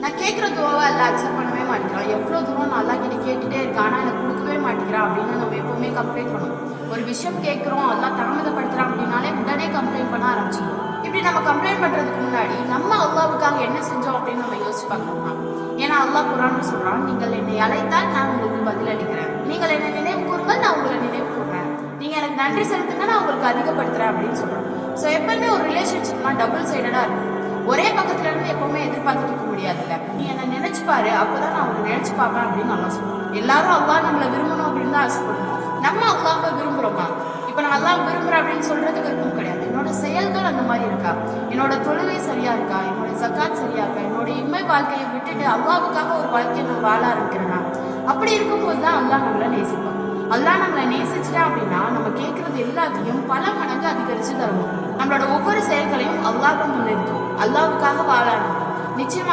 நான் கேட்குற துவாவை எல்லாம் அக்செப்ட் பண்ணவே மாட்டேங்கிறான். எவ்வளோ தூரம் நான் அல்லா கிட்ட கேட்டுட்டே இருக்கேன், ஆனால் எனக்கு கொடுக்கவே மாட்டேங்கிறான் அப்படின்னு நம்ம எப்பவுமே கம்ப்ளைண்ட் பண்ணுவோம். ஒரு விஷயம் கேட்குறோம், எல்லாம் தாமதப்படுத்துறான் அப்படின்னாலே உடனே கம்ப்ளைண்ட் பண்ண ஆரம்பிச்சிடும். இப்படி நம்ம கம்ப்ளைண்ட் பண்றதுக்கு முன்னாடி நம்ம அல்லாவுக்காக என்ன செஞ்சோம் அப்படின்னு நம்ம யோசிச்சு பார்க்கணுமா? ஏன்னா அல்லாஹ் குர்ஆன்ல சொல்றான், நீங்கள் என்னை அழைத்தால் நான் உங்களுக்கு பதில் அளிக்கிறேன், நீங்கள் என்னை நினைவு கூறுங்கள் நான் உங்களை நினைவு கூறுறேன், நீங்க எனக்கு நன்றி செலுத்துங்க நான் உங்களுக்கு அதிகப்படுத்துறேன் அப்படின்னு சொல்றோம். ஸோ எப்பவுமே ஒரு ரிலேஷன்ஷிப்னா டபுள் சைடடா இருக்கும். ஒரே பக்கத்துல இருந்து எப்பவுமே எதிர்பார்த்துட்டு இருக்க முடியாதுல்ல. நீ என்ன நினைச்சு பாரு, அப்பதான் நான் உங்களை நினைச்சு பார்ப்பேன் அப்படின்னு நல்லா சொல்றோம். எல்லாரும் அல்லாஹ் நம்மளை விரும்பணும் அப்படின்னு தான் ஆசைப்படுவோம். நம்ம அல்லாஹ்வை விரும்புறோமா? இப்ப நான் அல்லாஹ் விரும்புறேன் அப்படின்னு சொல்றதுக்கு விருப்பம் கிடையாது. என்னோட செயல்கள் அந்த மாதிரி இருக்கா, என்னோட தொழுகை சரியா இருக்கா, என்னோட ஜக்காத் சரியா இருக்கா, என்னோட இம்மை வாழ்க்கையை விட்டுட்டு அல்லாஹ்வுக்காக ஒரு வாழ்க்கையை நான் வாழ ஆரம்பிக்கிறேன்னா, அப்படி இருக்கும்போது தான் அல்லாஹ் நம்மளை நேசிப்பான். அல்லாஹ் நம்மளை நேசிச்சிட்டா அப்படின்னா நம்ம கேட்கறது எல்லாத்தையும் பல மடங்கு அதிகரிச்சு தருவோம். நம்மளோட ஒவ்வொரு செயல்களையும் அல்லாஹ்வை முன்னிறுத்தும், அல்லாஹ்வுக்காக வாழ ஆரம்பிப்போம். நிச்சயமா